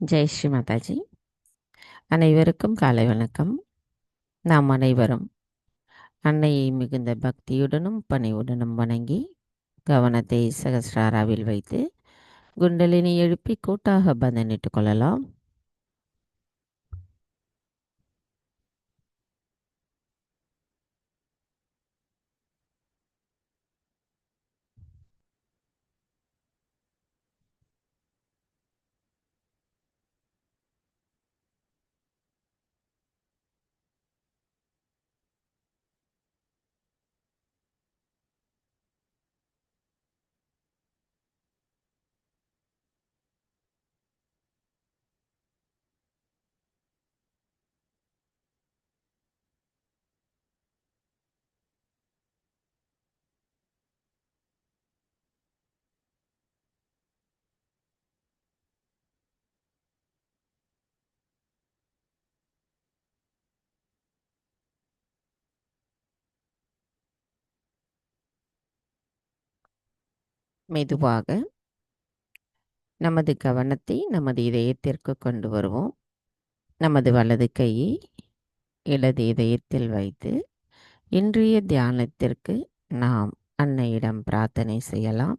ஜெய் ஸ்ரீ மாதாஜி. அனைவருக்கும் காலை வணக்கம். நாம் அனைவரும் அன்னையை மிகுந்த பக்தியுடனும் பணிவுடனும் வணங்கி கவனத்தை சகஸ்ராராவில் வைத்து குண்டலினி எழுப்பி கூட்டாக பந்தனிட்டுக் கொள்ளலாம். மெதுவாக நமது கவனத்தை நமது இதயத்திற்கு கொண்டு வருவோம். நமது வலது கையை இடது இதயத்தில் வைத்து இன்றைய தியானத்திற்கு நாம் அன்னையிடம் பிரார்த்தனை செய்யலாம்.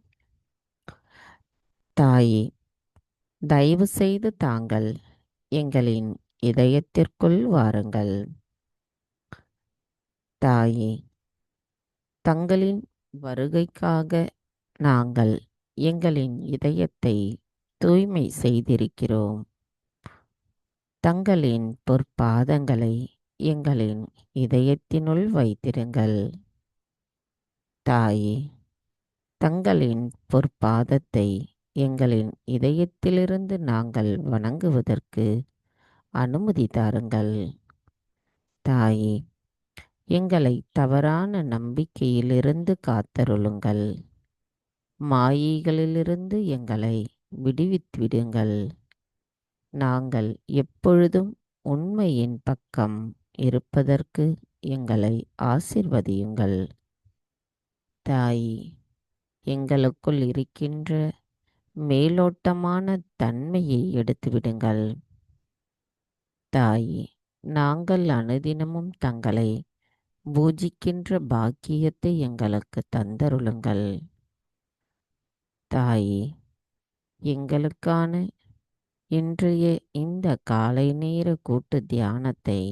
தாயே, தயவு செய்து தாங்கள் எங்களின் இதயத்திற்குள் வாருங்கள். தாயே, தங்களின் வருகைக்காக நாங்கள் எங்களின் இதயத்தை தூய்மை செய்திருக்கிறோம். தங்களின் பொற்பாதங்களை எங்களின் இதயத்தினுள் வைத்திருங்கள். தாயே, தங்களின் பொற்பாதத்தை எங்களின் இதயத்திலிருந்து நாங்கள் வணங்குவதற்கு அனுமதி தாருங்கள். தாயே, எங்களை தவறான நம்பிக்கையிலிருந்து காத்தருளுங்கள். மாயைகளிலிருந்து எங்களை விடுவித்துவிடுங்கள். நாங்கள் எப்பொழுதும் உண்மையின் பக்கம் இருப்பதற்கு எங்களை ஆசிர்வதியுங்கள். தாயே, எங்களுக்குள் இருக்கின்ற மேலோட்டமான தன்மையை எடுத்துவிடுங்கள். தாயே, நாங்கள் அனுதினமும் தங்களை பூஜிக்கின்ற பாக்கியத்தை எங்களுக்கு தந்தருளுங்கள். தாயே, எங்களுக்கான இன்றைய இந்த காலை நேர கூட்டு தியானத்தை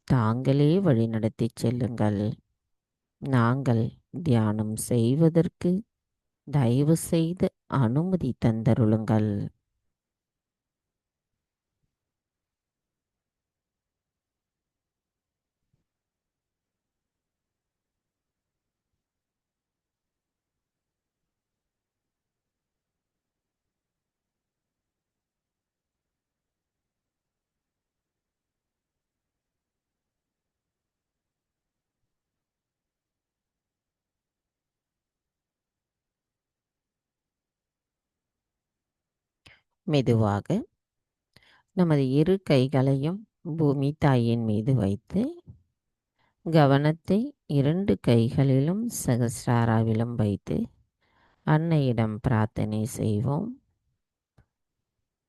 தாங்களே வழிநடத்தி செல்லுங்கள். நாங்கள் தியானம் செய்வதற்கு தயவு செய்து அனுமதி தந்தருளுங்கள். மெதுவாக நமது இரு கைகளையும் பூமி தாயின் மீது வைத்து கவனத்தை இரண்டு கைகளிலும் சகஸ்ராராவிலும் வைத்து அன்னையிடம் பிரார்த்தனை செய்வோம்.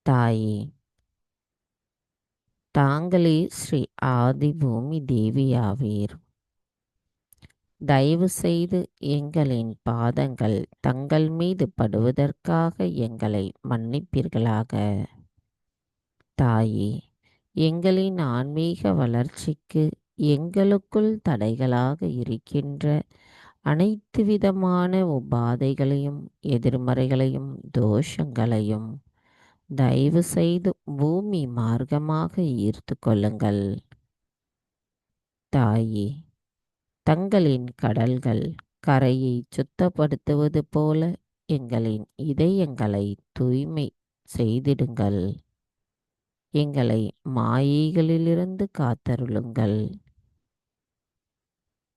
தாயே, தாங்களே ஸ்ரீ ஆதி பூமி தேவியாவீர். தயவு செய்து எங்களின் பாதங்கள் தங்கள் மீது படுவதற்காக எங்களை மன்னிப்பீர்களாக. தாயே, எங்களின் ஆன்மீக வளர்ச்சிக்கு எங்களுக்குள் தடைகளாக இருக்கின்ற அனைத்து விதமான உபாதைகளையும் எதிர்மறைகளையும் தோஷங்களையும் தயவு செய்து பூமி மார்க்கமாக ஈர்த்து கொள்ளுங்கள். தாயே, தங்களின் கடல்கள் கரையை சுத்தப்படுத்துவது போல எங்களின் இதயங்களை தூய்மை செய்திடுங்கள். எங்களை மாயைகளிலிருந்து காத்தருளுங்கள்.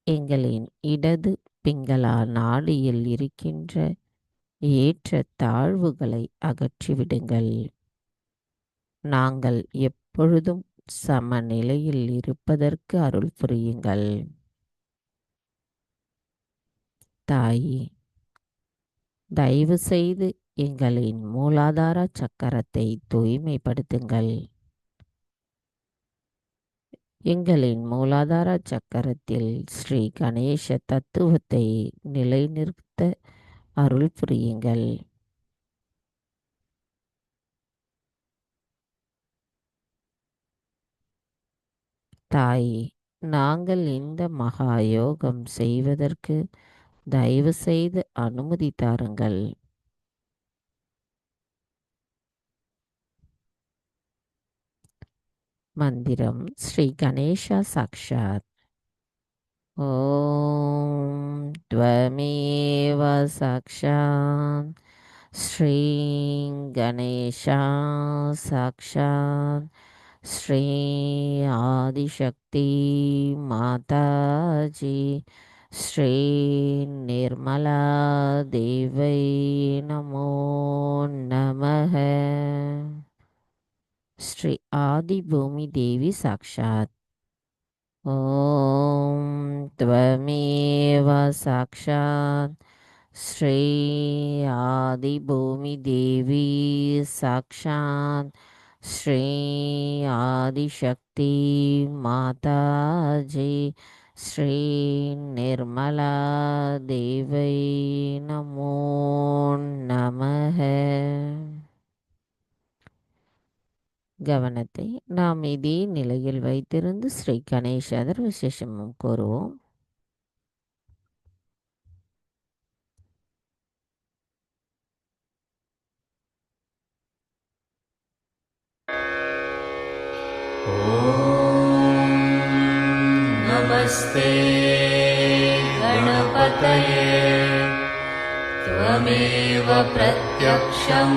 எங்களின் இடது பிங்களா நாடியில் இருக்கின்ற ஏற்ற தாழ்வுகளை அகற்றிவிடுங்கள். நாங்கள் எப்பொழுதும் சமநிலையில் இருப்பதற்கு அருள் புரியுங்கள். தாயே, தயவு செய்து எங்களின் மூலாதார சக்கரத்தை தூய்மைப்படுத்துங்கள். எங்களின் மூலாதார சக்கரத்தில் ஸ்ரீ கணேச தத்துவத்தை நிலைநிறுத்த அருள் புரியுங்கள். தாயே, நாங்கள் இந்த மகா யோகம் செய்வதற்கு தயவு செய்து அனுமதி தாருங்கள். மந்திரம் ஸ்ரீ கணேசா சாக்ஷாத். ஓம் த்வமேவ சாக்ஷாத் ஸ்ரீ கணேசா சாக்ஷாத் ஸ்ரீ ஆதிசக்தி மாதாஜி ஸ்ரீ நிர்மலா தேவை நமோ நமः. ஸ்ரீ ஆதி பூமி தேவி சாக்ஷாத். ஓம் த்வமேவ சாக்ஷாத் ஸ்ரீ ஆதி பூமி தேவி சாக்ஷாத் ஸ்ரீ ஆதிசக்தி மாதாஜி ஸ்ரீ நிர்மலா தேவை நமோ நமः. கவனத்தை நாம் இதே நிலையில் வைத்திருந்து ஸ்ரீ கணேசர் விசேஷமும் கூறுவோம். ஓம் நமஸ்தே கணபதயே त्वमेव प्रत्यक्षं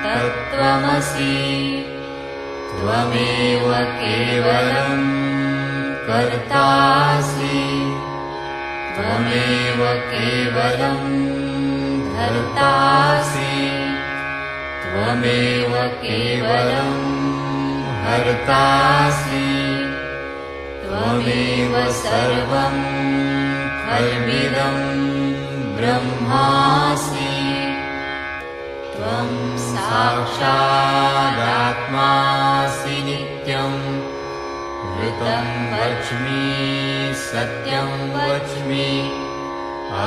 तत्त्वमसि त्वमेव केवलं कर्तासि त्वमेव केवलं धर्तासि त्वमेव केवलं हर्तासि त्वमेव सर्वं खल्विदं ब्रह्मासि त्वं साक्षादात्मासि नित्यं ऋतं वच्मि सत्यं वच्मि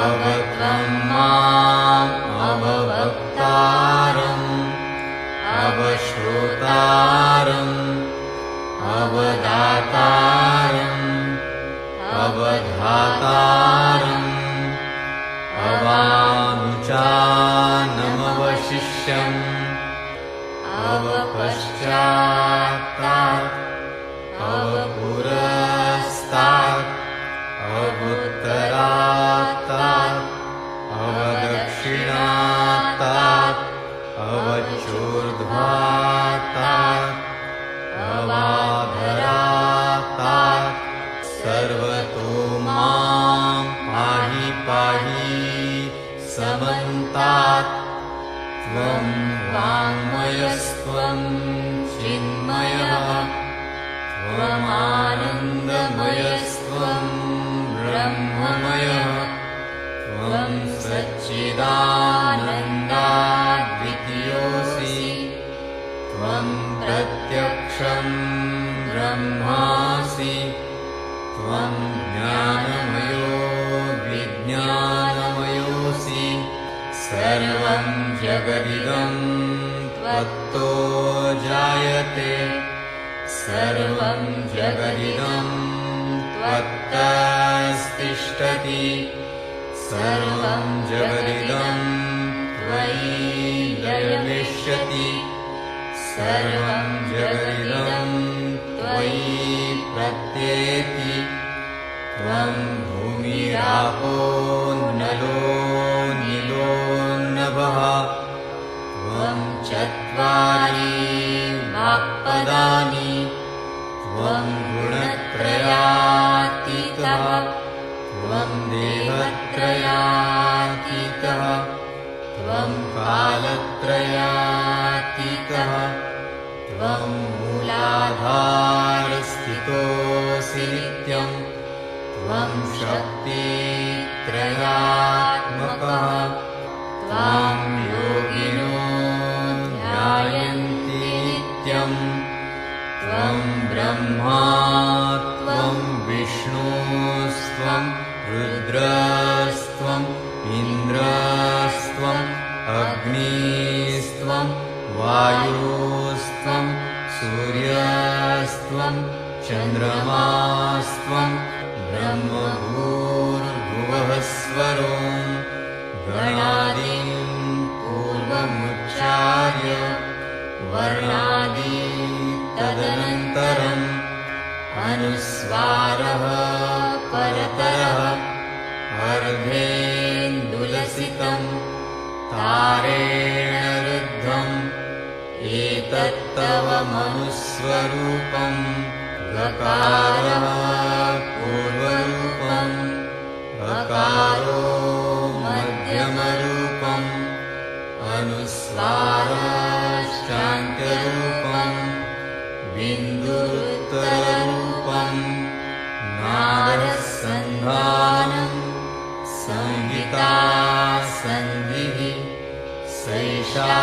अवत्वं माम् अववक्तारम् अवश्रोतारम् अवदातारम् अवधातारम् अवानुचानमवशिष्यम् अवपश्चात्तात् अवपुरस्तात् अवुत्तरात्तात् अवदक्षिणात्तात् अवचूर्ध्वात्तात् अवाधरात्तात् सर्वतो मां पाहि पाहि समन्तात् त्वं वाङ्मयस्त्वं चिन्मयः त्वमानन्दमयस्त्वं ब्रह्ममयः त्वं सच्चिदानन्दाद्वितीयोऽसि त्वं प्रत्यक्षं ब्रह्मासि त्वं ज्ञानमयो विज्ञानमयोऽसि सर्वं जगदिदं त्वत्तो जायते सर्वं जगदिदं त्वत्तस्तिष्ठति सर्वं जगदिदं त्वयि लयमिष्यति सर्वं जगदिदं त्वयि प्रत्येति त्वं भूमिरापो नलो नीलो नभः त्वं चत्वारि वाक्पदानि त्वं गुणत्रयातीतः त्वं देवत्रयातीतः त्वं कालत्रयातीतः त्वं मूलाधारस्थितोऽसि नित्यं त्वं शक्तित्रयात्मकः त्वां योगिनो ध्यायन्ति नित्यम् त्वं ब्रह्मा त्वं विष्णुस्त्वं रुद्रस्त्वम् इन्द्रस्त्वम् अग्निस्त्वं वायुस्त्वं सूर्यस्त्वं चन्द्रमास्त्वं ब्रह्मभूर्भुवः स्वरो गणादीन् पूर्वमुच्चार्य वर्णादीन् तदनन्तरम् अनुस्वारः परतरः अर्धेन्दुलसितं तारेण रुद्धम् एतत्तव मनुस्वरूपं गकारः पूर्वरूपम् अकारो मध्यमरूपम् अनुस्वारश्चान्त्यरूपम् बिन्दुरुत्तररूपम् नादसन्धानम् संहिता सन्धिः सैषा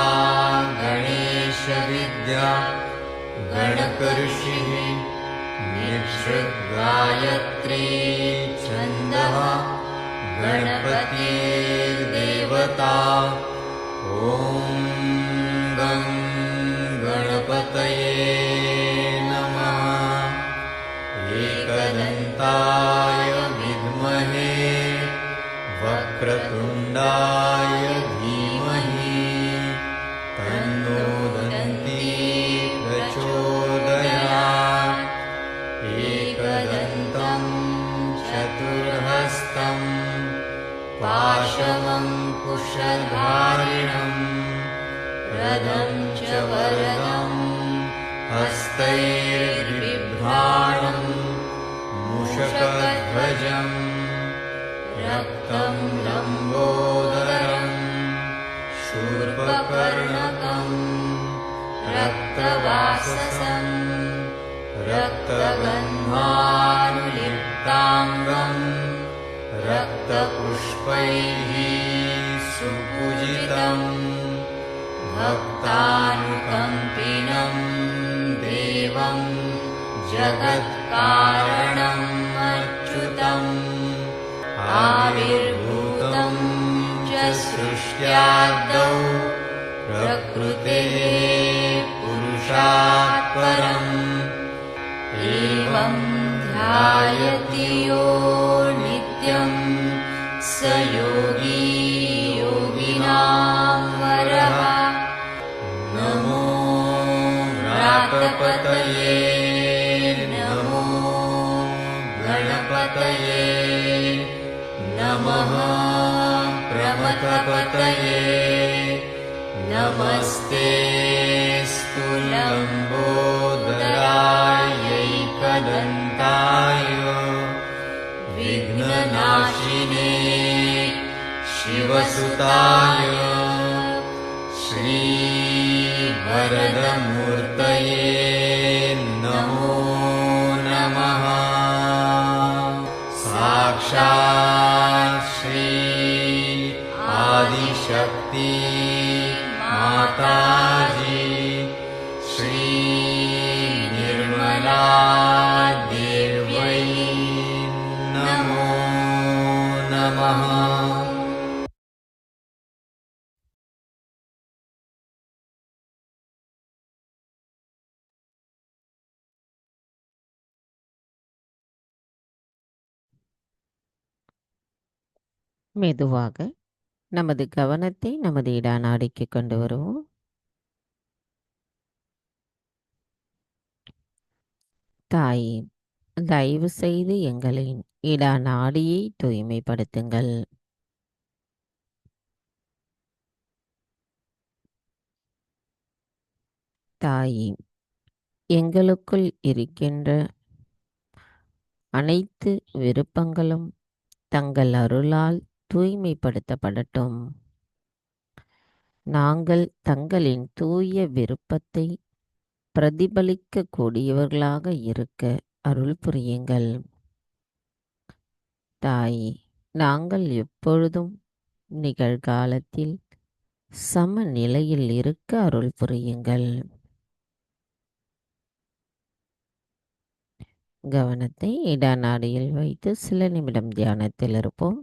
गणेशविद्या गणकऋषिः निःसृद्गायत्री छन्दः गणपतिर्देवता ॐ गं गणपतये नमः एकदन्ताय विद्महे वक्रतुण्डाय धीमहि तन्नो दन्ती प्रचोदयात् एकदन्तं चतुर्हस्तं पाशमङ्कुशधारिणम् रथं च वरदं हस्तैर्बिभ्राणं मूषकध्वजम् रक्तं लम्बोदरं शूर्पकर्णकं रक्तवाससं रक्तगन्धानुलिप्ताङ्गं रक्तपुष्पैः सुपूजितं भक्तानुकम्पिनं देवं जगत्कारणम् अच्युतम् आविर्भूतं च सृष्ट्यादौ प्रकृतेः पुरुषात् परम् एवं ध्यायति यो नित्यं स योगी योगिनां वरः नमो व्रातपतये नमो गणपतये नमः प्रमथपतये नमस्ते स्तुलम्बोदरायैकदन्ताय विघ्ननाशिने शिवसुताय श्रीवरदमूर्तये नमो नमः साक्षात् श्री आदिशक्ति माताजी श्री निर्मला देव्यै नमो नमः। மெதுவாக நமது கவனத்தை நமது இடாநாடிக்கு கொண்டு வருவோம். தாயே, தயவு செய்து எங்களின் இடாநாடியை தூய்மைப்படுத்துங்கள். தாயே, எங்களுக்குள் இருக்கின்ற அனைத்து விருப்பங்களும் தங்கள் அருளால் தூய்மைப்படுத்தப்படட்டும். நாங்கள் தங்களின் தூய விருப்பத்தை பிரதிபலிக்க கூடியவர்களாக இருக்க அருள் புரியுங்கள். தாயே, நாங்கள் எப்பொழுதும் நிகழ்காலத்தில் சமநிலையில் இருக்க அருள் புரியுங்கள். கவனத்தை இடநாடியில் வைத்து சில நிமிடம் தியானத்தில் இருப்போம்.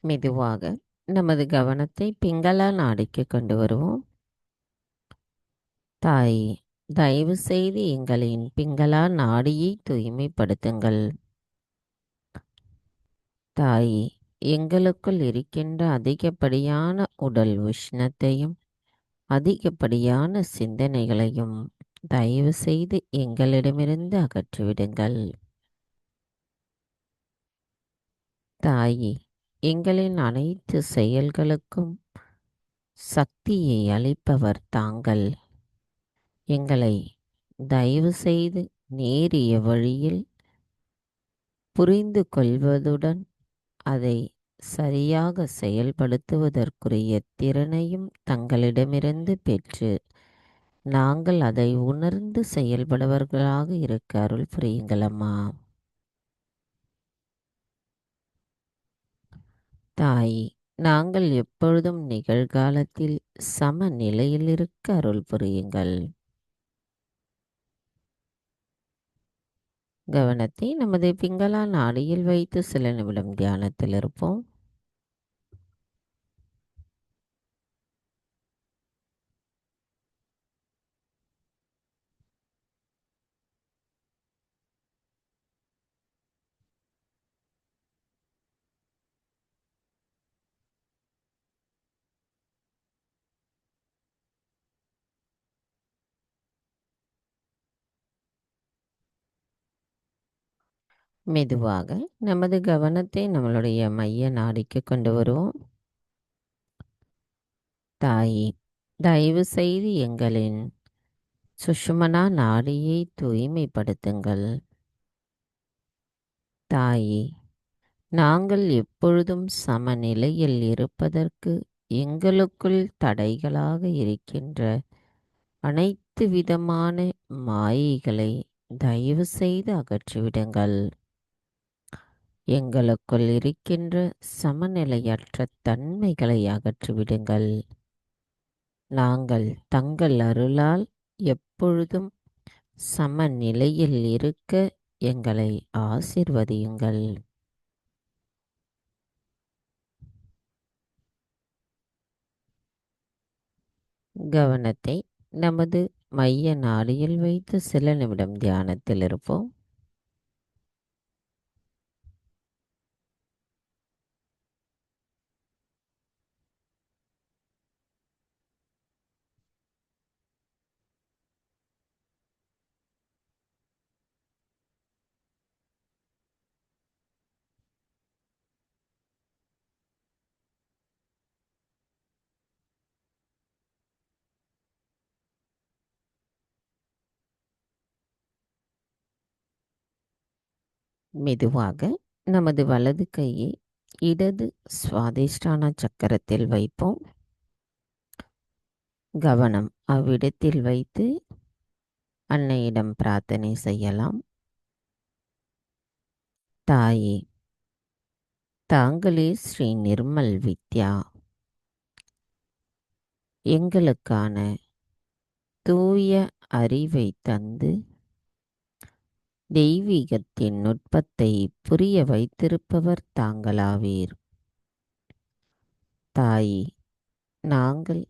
மெதுவாக நமது கவனத்தை பிங்களா நாடிக்கு கொண்டு வருவோம். தாய், தயவு செய்து எங்களின் பிங்களா நாடியை தூய்மைப்படுத்துங்கள். தாய், எங்களுக்குள் இருக்கின்ற அதிகப்படியான உடல் உஷ்ணத்தையும் அதிகப்படியான சிந்தனைகளையும் தயவு செய்து எங்களிடமிருந்து அகற்றிவிடுங்கள். தாயே, எங்களின் அனைத்து செயல்களுக்கும் சக்தியை அளிப்பவர் தாங்கள். எங்களை தயவு செய்து நேரிய வழியில் புரிந்து கொள்வதுடன் அதை சரியாக செயல்படுத்துவதற்குரிய திறனையும் தங்களிடமிருந்து பெற்று நாங்கள் அதை உணர்ந்து செயல்படுவர்களாக இருக்க அருள் புரியுங்களம்மா. தாய், நாங்கள் எப்பொழுதும் நிகழ்காலத்தில் சமநிலையில் இருக்க அருள் புரியுங்கள். கவனத்தை நமது பிங்களா நாடியில் வைத்து சில நிமிடம் தியானத்தில் இருப்போம். மெதுவாக நமது கவனத்தை நம்மளுடைய மைய நாடிக்கு கொண்டு வருவோம். தாயே, தயவு செய்து எங்களின் சுஷுமனா நாடியை தூய்மைப்படுத்துங்கள். தாயே, நாங்கள் எப்பொழுதும் சமநிலையில் இருப்பதற்கு எங்களுக்குள் தடைகளாக இருக்கின்ற அனைத்து விதமான மாயைகளை தயவு செய்து அகற்றிவிடுங்கள். எங்களுக்குள் இருக்கின்ற சமநிலையற்ற தன்மைகளை அகற்றிவிடுங்கள். நாங்கள் தங்கள் அருளால் எப்பொழுதும் சமநிலையில் இருக்க எங்களை ஆசிர்வதியுங்கள். கவனத்தை நமது மைய நாடியில் வைத்து சில நிமிடம் தியானத்தில் இருப்போம். மெதுவாக நமது வலது கையை இடது சுவாதிஷ்டான சக்கரத்தில் வைப்போம். கவனம் அவ்விடத்தில் வைத்து அன்னையிடம் பிரார்த்தனை செய்யலாம். தாயே, தாங்களே ஸ்ரீ நிர்மல் வித்யா, எங்களுக்கான தூய அறிவை தந்து தெய்வீகத்தின் நுட்பத்தை புரிய வைத்திருப்பவர் தாங்களாவீர். தாயே, நாங்கள்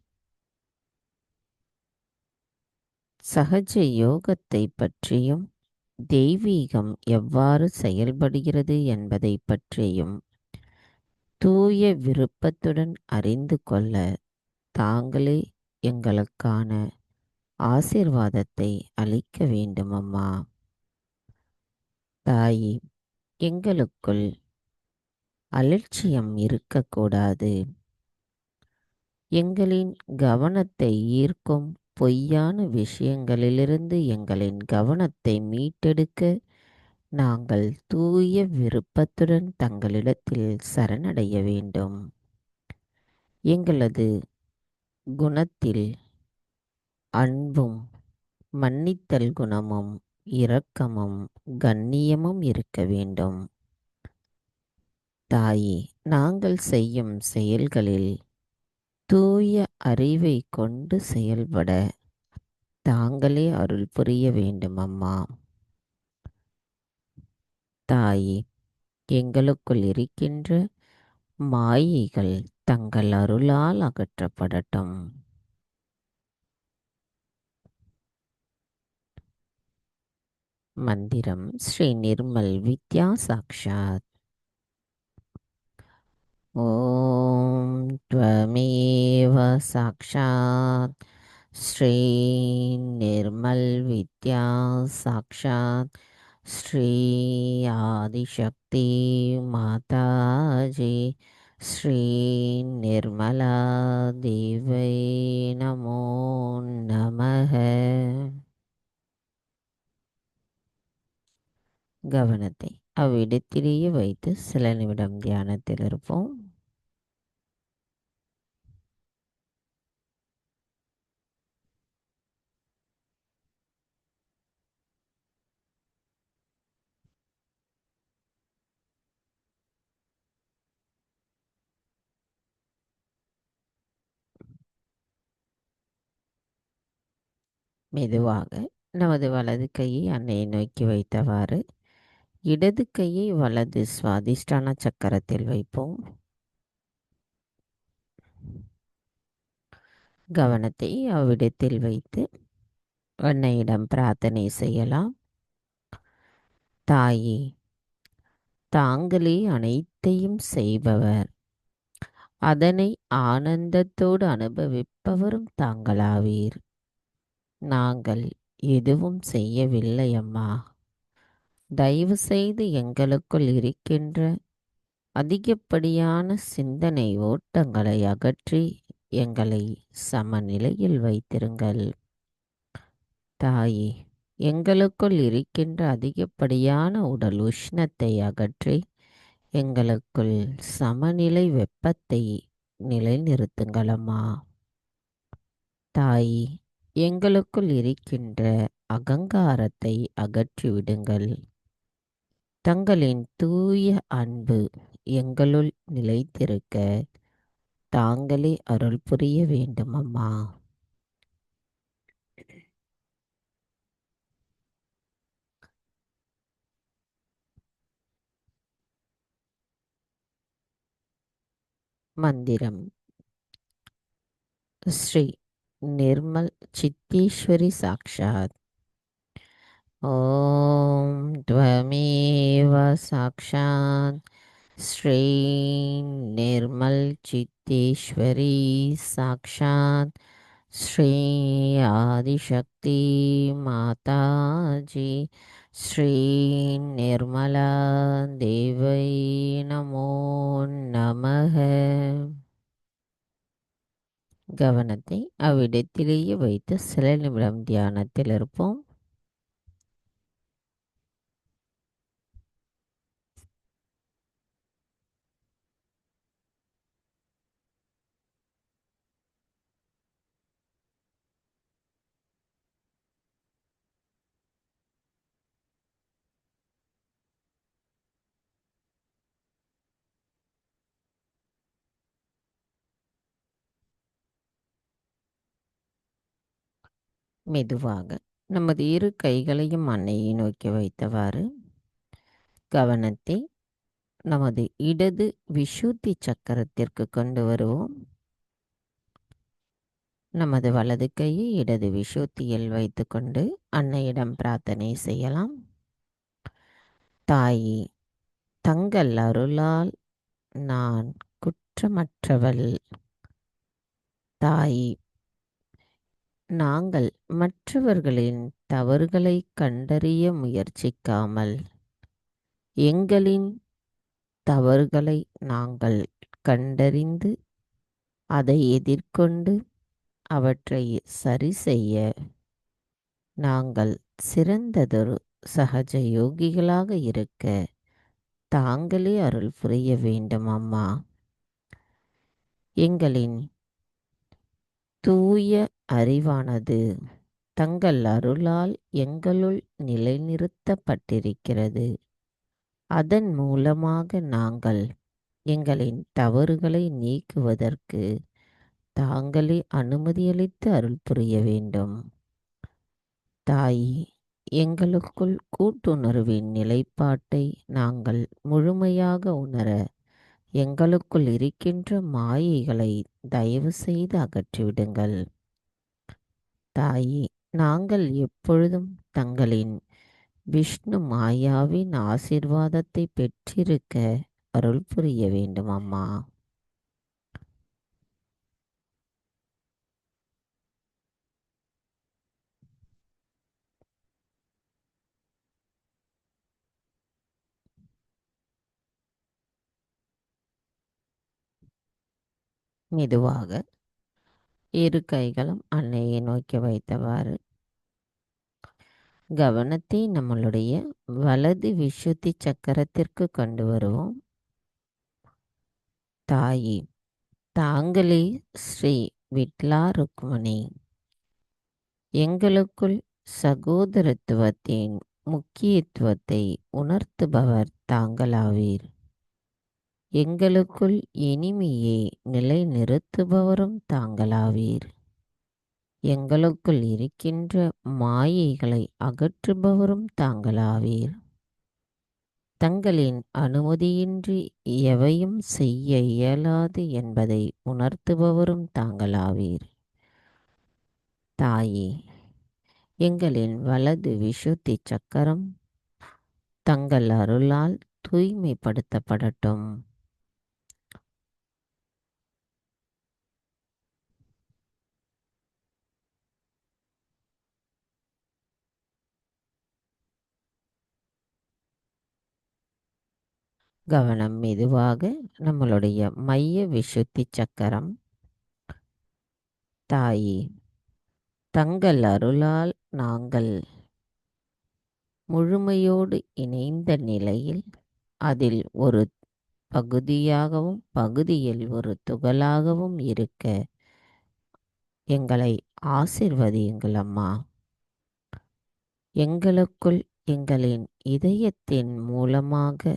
சகஜ யோகத்தை பற்றியும் தெய்வீகம் எவ்வாறு செயல்படுகிறது என்பதை பற்றியும் தூய விருப்பத்துடன் அறிந்து கொள்ள தாங்களே எங்களுக்கான ஆசீர்வாதத்தை அளிக்க வேண்டும் அம்மா. தாயே, எங்களுக்குள் அலட்சியம் இருக்கக்கூடாது. எங்களின் கவனத்தை ஈர்க்கும் பொய்யான விஷயங்களிலிருந்து எங்களின் கவனத்தை மீட்டெடுக்க நாங்கள் தூய விருப்பத்துடன் தங்களிடத்தில் சரணடைய வேண்டும். எங்களது குணத்தில் அன்பும் மன்னித்தல் குணமும் இரக்கமும் கண்ணியமும் இருக்க வேண்டும். தாயே, நாங்கள் செய்யும் செயல்களில் தூய அறிவை கொண்டு செயல்பட தாங்களே அருள் புரிய வேண்டும் அம்மா. தாயே, எங்களுக்குள் இருக்கின்ற மாயைகள் தங்கள் அருளால் அகற்றப்படட்டும். மந்திரம் ஸ்ரீ நிர்மல் வித்யா சாக்ஷாத். ஓம் த்வமேவ சாக்ஷாத் ஸ்ரீ நிர்மல் வித்யா சாக்ஷாத் ஸ்ரீ ஆதிசக்தி மாதாஜி ஸ்ரீ நிர்மலா தேவை நமோ நமः. கவனத்தை அவ்விடத்திலேயே வைத்து சில நிமிடம் தியானத்தில் இருப்போம். மெதுவாக நமது வலது கையை அன்னையை நோக்கி வைத்தவாறு இடது கையை வலது சுவாதிஷ்டான சக்கரத்தில் வைப்போம். கவனத்தை அவ்விடத்தில் வைத்து அன்னையிடம் பிரார்த்தனை செய்யலாம். தாயே, தாங்களே அனைத்தையும் செய்பவர், அதனை ஆனந்தத்தோடு அனுபவிப்பவரும் தாங்களாவீர். நாங்கள் எதுவும் செய்யவில்லை அம்மா. தயவு செய்து எங்களுக்குள் இருக்கின்ற அதிகப்படியான சிந்தனை ஓட்டங்களை அகற்றி எங்களை சமநிலையில் வைத்திருங்கள். தாயே, எங்களுக்குள் இருக்கின்ற அதிகப்படியான உடல் உஷ்ணத்தை அகற்றி எங்களுக்குள் சமநிலை வெப்பத்தை நிலைநிறுத்துங்களம்மா. தாயே, எங்களுக்குள் இருக்கின்ற அகங்காரத்தை அகற்றிவிடுங்கள். தங்களின் தூய அன்பு எங்களுள் நிலைத்திருக்க தாங்களே அருள் புரிய வேண்டும் அம்மா. மந்திரம் ஸ்ரீ நிர்மல் சித்தேஸ்வரி சாக்ஷாத். ஓம் த்வமேவ சாக்ஷாத் ஸ்ரீ நிர்மல் சித்தேஸ்வரி சாக்ஷாத் ஸ்ரீ ஆதிசக்தி மாதாஜி ஸ்ரீ நிர்மலா தேவை நமோ நமः. கவனத்தை அவ்விடத்திலேயே வைத்து சில நிமிடம் தியானத்தில் இருப்போம். மெதுவாக நமது இரு கைகளையும் அன்னையை நோக்கி வைத்தவாறு கவனத்தை நமது இடது விஷுத்தி சக்கரத்திற்கு கொண்டு வருவோம். நமது வலது கையை இடது விஷுத்தியில் வைத்துக்கொண்டு அன்னையிடம் பிரார்த்தனை செய்யலாம். தாயே, தங்கள் அருளால் நான் குற்றமற்றவள். தாயே, நாங்கள் மற்றவர்களின் தவறுகளை கண்டறிய முயற்சிக்காமல் எங்களின் தவறுகளை நாங்கள் கண்டறிந்து அதை எதிர்கொண்டு அவற்றை சரி செய்ய நாங்கள் சிறந்ததொரு சகஜ யோகிகளாக இருக்க தாங்களே அருள் புரிய வேண்டும் அம்மா. எங்களின் தூய அறிவானது தங்கள் அருளால் எங்களுள் நிலைநிறுத்தப்பட்டிருக்கிறது. அதன் மூலமாக நாங்கள் எங்களின் தவறுகளை நீக்குவதற்கு தாங்களே அனுமதியளித்து அருள் புரிய வேண்டும். தாயே, எங்களுக்குள் கூட்டுணர்வின் நிலைப்பாட்டை நாங்கள் முழுமையாக உணர எங்களுக்குள் இருக்கின்ற மாயைகளை தயவு செய்து அகற்றிவிடுங்கள். தாயே, நாங்கள் எப்பொழுதும் தங்களின் விஷ்ணு மாயாவின் ஆசீர்வாதத்தை பெற்றிருக்க அருள் புரிய வேண்டும் அம்மா. மெதுவாக இரு கைகளும் அன்னையை நோக்கி வைத்தவாறு கவனத்தை நம்மளுடைய வலது விசுத்தி சக்கரத்திற்கு கொண்டு வருவோம். தாயே, தாங்களே ஸ்ரீ விட்லா ருக்மணி எங்களுக்குள் சகோதரத்துவத்தின் முக்கியத்துவத்தை உணர்த்துபவர் தாங்களாவீர். எங்களுக்குள் இனிமையை நிலைநிறுத்துபவரும் தாங்களாவீர். எங்களுக்குள் இருக்கின்ற மாயைகளை அகற்றுபவரும் தாங்களாவீர். தங்களின் அனுமதியின்றி எவையும் செய்ய இயலாது என்பதை உணர்த்துபவரும் தாங்களாவீர். தாயே, எங்களின் வலது விசுத்தி சக்கரம் தங்கள் அருளால் தூய்மைப்படுத்தப்படட்டும். கவனம் மெதுவாக நம்மளுடைய மைய விசுத்தி சக்கரம். தாயே, தங்கள் அருளால் நாங்கள் முழுமையோடு இணைந்த நிலையில் அதில் ஒரு பகுதியாகவும் பகுதியில் ஒரு துகளாகவும் இருக்க எங்களை ஆசிர்வதியுங்கள் அம்மா. எங்களுக்குள் எங்களின் இதயத்தின் மூலமாக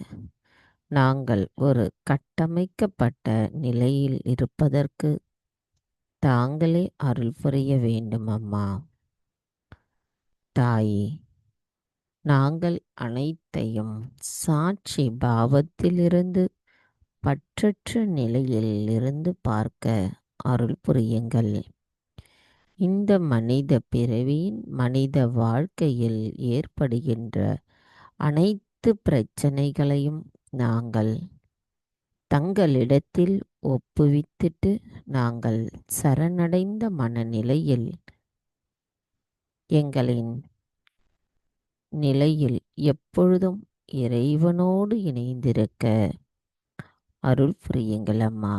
நாங்கள் ஒரு கட்டமைக்கப்பட்ட நிலையில் இருப்பதற்கு தாங்களே அருள் புரிய வேண்டும் அம்மா. தாயே, நாங்கள் அனைத்தையும் சாட்சி பாவத்திலிருந்து பற்றற்ற நிலையில் இருந்து பார்க்க அருள் புரியுங்கள். இந்த மனித பிறவியின் மனித வாழ்க்கையில் ஏற்படுகின்ற அனைத்து பிரச்சனைகளையும் நாங்கள் தங்களிடத்தில் ஒப்புவித்துட்டு நாங்கள் சரணடைந்த மனநிலையில் எங்களின் நிலையில் எப்பொழுதும் இறைவனோடு இணைந்திருக்க அருள் புரியுங்கள் அம்மா.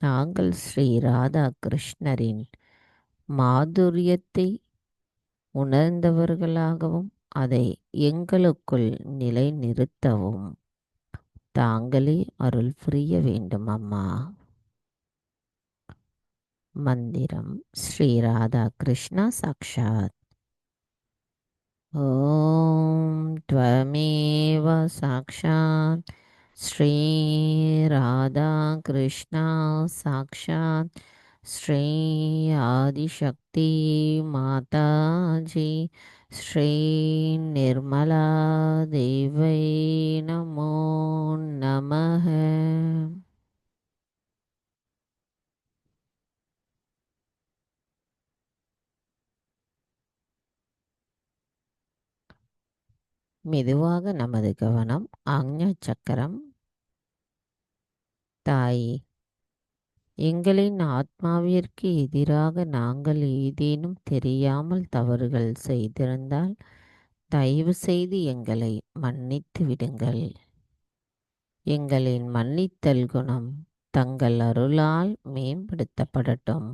நாங்கள் ஸ்ரீ ராதா கிருஷ்ணரின் மாதுரியத்தை உணர்ந்தவர்களாகவும் அதை எங்களுக்குள் நிலைநிறுத்தவும் தாங்களே அருள் புரிய வேண்டும் அம்மா. மந்திரம் ஸ்ரீ ராதா கிருஷ்ணா சாக்ஷாத். ஓம் த்வமேவ சாக்ஷாத் ஸ்ரீ ராதா கிருஷ்ணா சாக்ஷாத் ஸ்ரீ ஆதிசக்தி மாதாஜி ஸ்ரீ நிர்மலா தேவை நமோ நமः. மெதுவாக நமது கவனம் ஆக்ஞா சக்கரம். தாயே, எங்களின் ஆத்மாவிற்கு எதிராக நாங்கள் ஏதேனும் தெரியாமல் தவறுகள் செய்திருந்தால் தயவு செய்து எங்களை மன்னித்து விடுங்கள். எங்களின் மன்னித்தல் குணம் தங்கள் அருளால் மேம்படுத்தப்படட்டும்.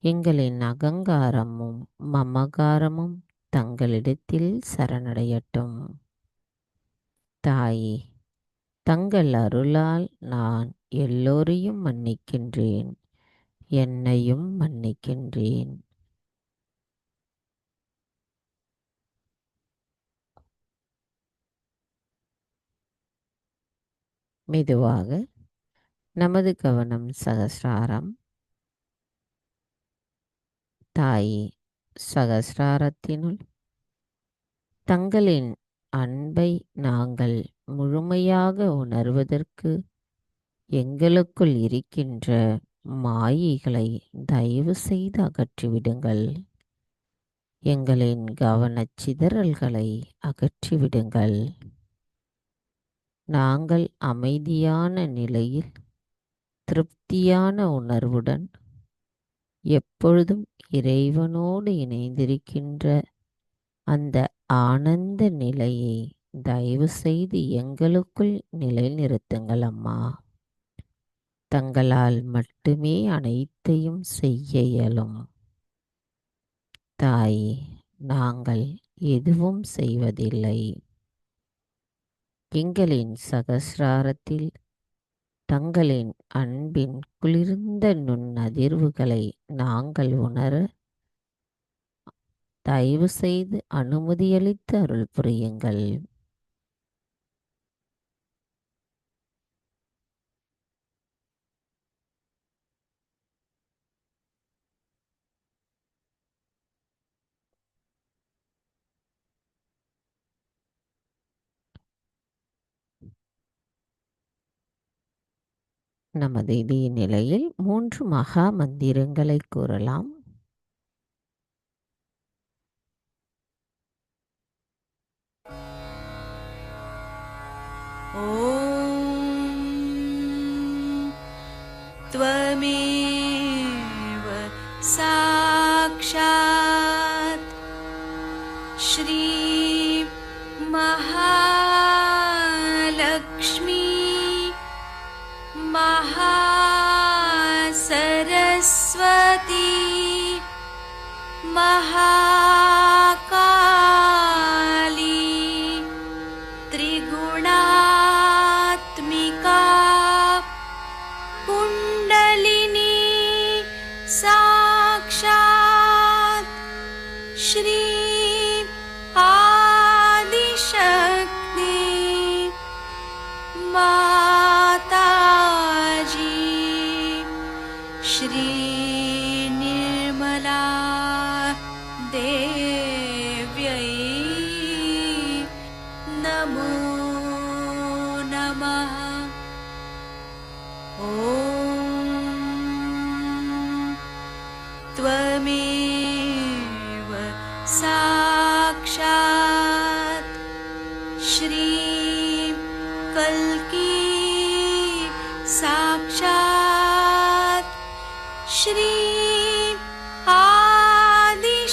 எங்களின் அகங்காரமும் மமகாரமும் தங்களிடத்தில் சரணடையட்டும். தாயே, தங்கள் அருளால் நான் எல்லோரையும் மன்னிக்கின்றேன், என்னையும் மன்னிக்கின்றேன். மெதுவாக நமது கவனம் சகஸ்ராரம். தாயே, சகஸ்ராரத்தினுள் தங்களின் அன்பை நாங்கள் முழுமையாக உணர்வதற்கு எங்களுக்குள் இருக்கின்ற மாயைகளை தயவு செய்து அகற்றிவிடுங்கள். எங்களின் கவனச்சிதறல்களை அகற்றிவிடுங்கள். நாங்கள் அமைதியான நிலையில் திருப்தியான உணர்வுடன் எப்பொழுதும் இறைவனோடு இணைந்திருக்கின்ற அந்த ஆனந்த நிலையை தயவு செய்து எங்களுக்குள் நிலைநிறுத்துங்கள் அம்மா. தங்களால் மட்டுமே அனைத்தையும் செய்ய இயலும். தாயே, நாங்கள் எதுவும் செய்வதில்லை. எங்களின் சகஸ்ராரத்தில் தங்களின் அன்பின் குளிர்ந்த நுண்ணதிர்வுகளை நாங்கள் உணர தயவு செய்து அனுமதியளித்து அருள் புரியுங்கள். நமது இதய நிலையில் 3 மகா மந்திரங்களை கூறலாம். ॐ त्वमेव साक्षात् श्री महालक्ष्मी महासरस्वती महाकाली त्रिगुणात्मिका कुण्डलिनी साक्षात् श्री आदिशक्ति माताजी श्री निर्मला देव्यै नमो नमः। ॐ त्वमेव साक्षात् श्री कल्की साक्षात् श्री आदिशक्ति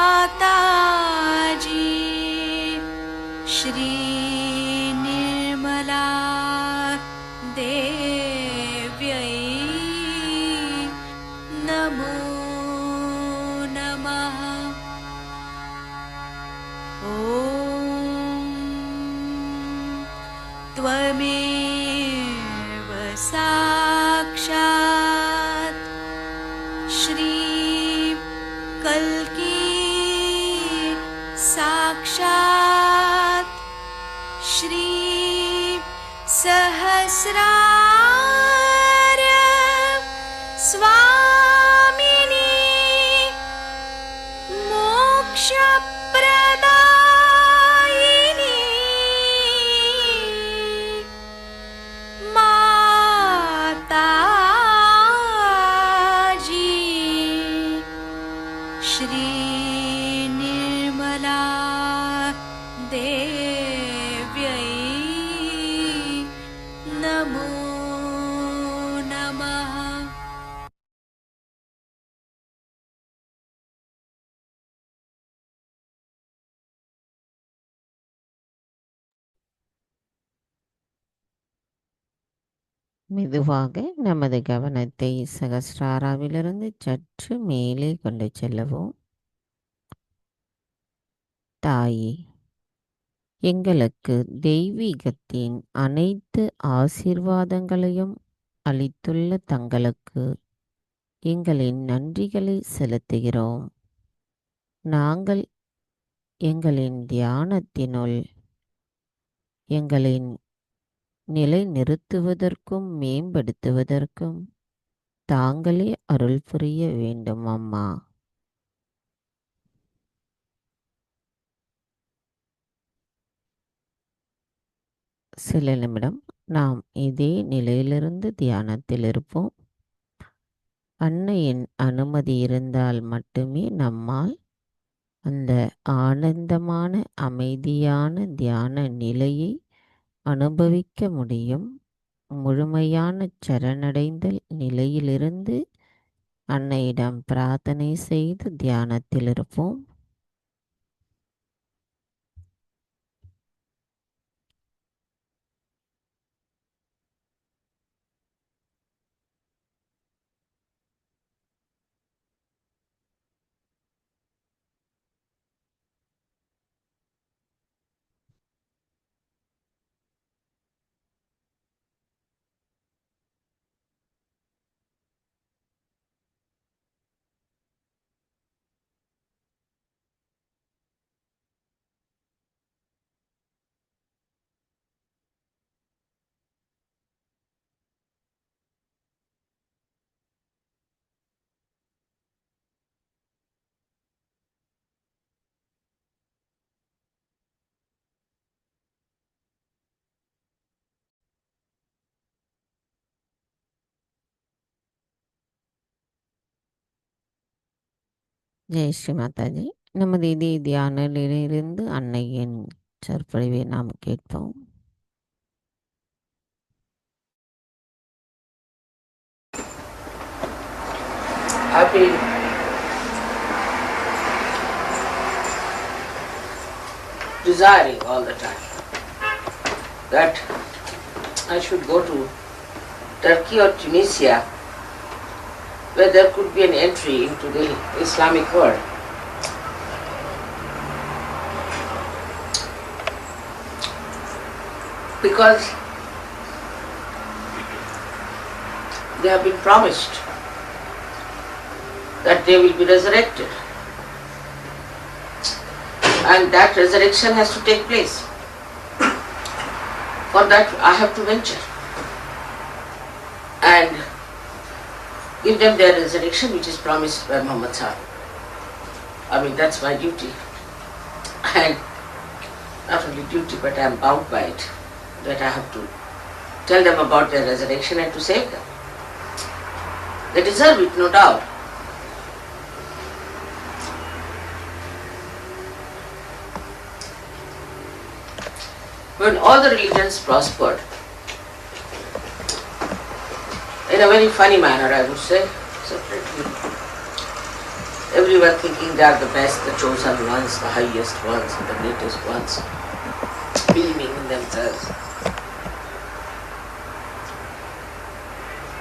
माताजी श्री निर्मला देव्यै नमो नमः। ॐ त्वमेव साक्षात् श्री कल्की साक्षात् श्री सहस्रार स्वामिनी मोक्षप्रदायिनी माताजी மெதுவாக நமது கவனத்தை சகஸ்ராராவிலிருந்து சற்று மேலே கொண்டு செல்லவும். தாயே, எங்களுக்கு தெய்வீகத்தின் அனைத்து ஆசீர்வாதங்களையும் அளித்துள்ள தங்களுக்கு எங்களின் நன்றிகளை செலுத்துகிறோம். நாங்கள் எங்களின் தியானத்தினுள் எங்களின் நிலை நிறுத்துவதற்கும் மேம்படுத்துவதற்கும் தாங்களே அருள் புரிய வேண்டும் அம்மா. சில நிமிடம் நாம் இதே நிலையிலிருந்து தியானத்தில் இருப்போம். அன்னையின் அனுமதி இருந்தால் மட்டுமே நம்மால் அந்த ஆனந்தமான அமைதியான தியான நிலையை அனுபவிக்க முடியும். முழுமையான சரணடைந்தல் நிலையிலிருந்து அன்னையிடம் பிரார்த்தனை செய்து தியானத்தில் இருப்போம். ஜெய் ஸ்ரீ மாதாஜி. நமது இதே தியான நிலையிலிருந்து அன்னையின் சொற்பொழிவை நாம் கேட்போம். Happy desiring all the time that I should go to Turkey or Tunisia, where there could be an entry into the Islamic world. Because they have been promised that they will be resurrected, and that resurrection has to take place. For that I have to venture and give them their resurrection, which is promised by Muhammad Sahib. I mean, that's my duty, and not only duty, but I am bound by it, that I have to tell them about their resurrection and to save them. They deserve it, no doubt. When all the religions prospered, in a very funny manner, I would say, separately, everyone thinking they are the best, the chosen ones, the highest ones, the greatest ones, believing in themselves.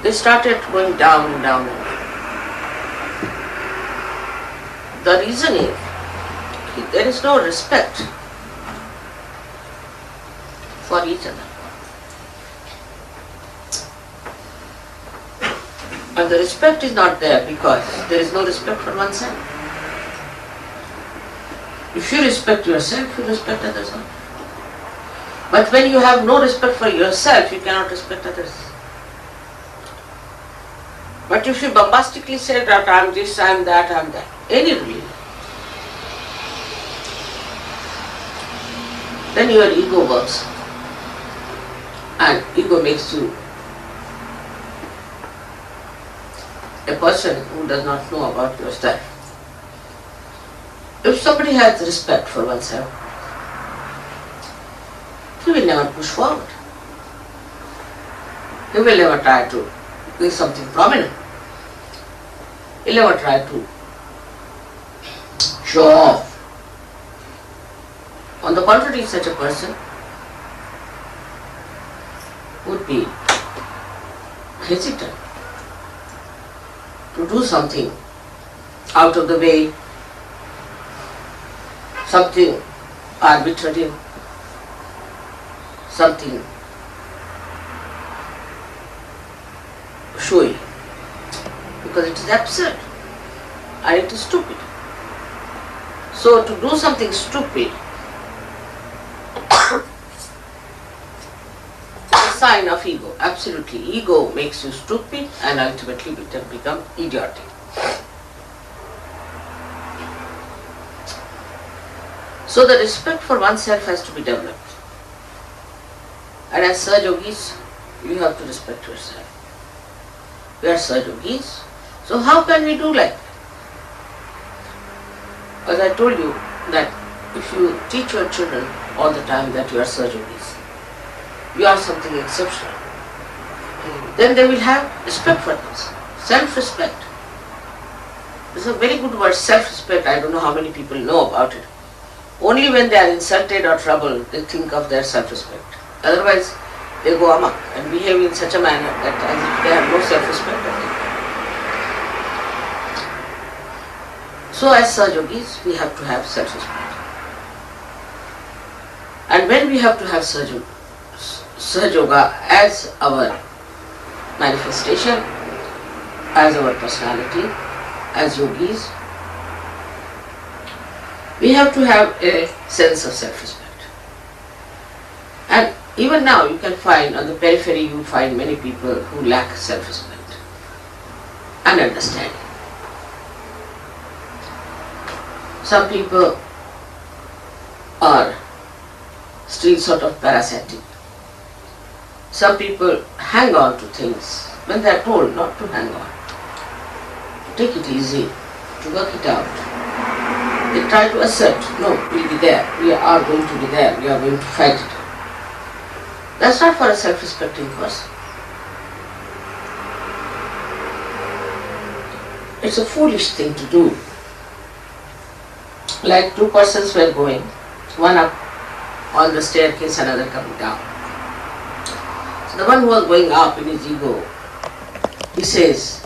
They started going down and down. The reason is, there is no respect for each other. And the respect is not there because there is no respect for oneself. If you respect yourself, you respect others. But when you have no respect for yourself, you cannot respect others. But if you bombastically say that I am this, I am that, any religion, then your ego works. And ego makes you a person who does not know about yourself. If somebody has respect for oneself, he will never push forward. He will never try to be something prominent. He will never try to show off. On the contrary, such a person would be hesitant to do something out of the way, something arbitrary, something showy, because it is absurd and it is stupid. So to do something stupid is a sign of ego. Absolutely, ego makes you stupid and ultimately become idiotic. So the respect for oneself has to be developed. And as Sahaja Yogis, you have to respect yourself. We are Sahaja Yogis, so how can we do like that? As I told you that if you teach your children all the time that you are Sahaja Yogis, you are something exceptional, then they will have respect for themselves, self-respect. It's a very good word, self-respect. I don't know how many people know about it. Only when they are insulted or troubled, they think of their self-respect. Otherwise, they go amok and behave in such a manner that as if they have no self-respect. So as Sahaja Yogis, we have to have self-respect. And when we have to have Sahaja Yoga as our manifestation, as our personality, as yogis, we have to have a sense of self-respect. And even now you can find on the periphery, you find many people who lack self-respect and understanding. Some people are still sort of parasitic. Some people hang on to things when they are told not to hang on. Take it easy, to work it out. They try to assert, no, we'll be there, we are going to be there, we are going to fight it. That's not for a self-respecting person. It's a foolish thing to do. Like two persons were going, one up on the staircase, another coming down. So the one who was going up in his ego, he says,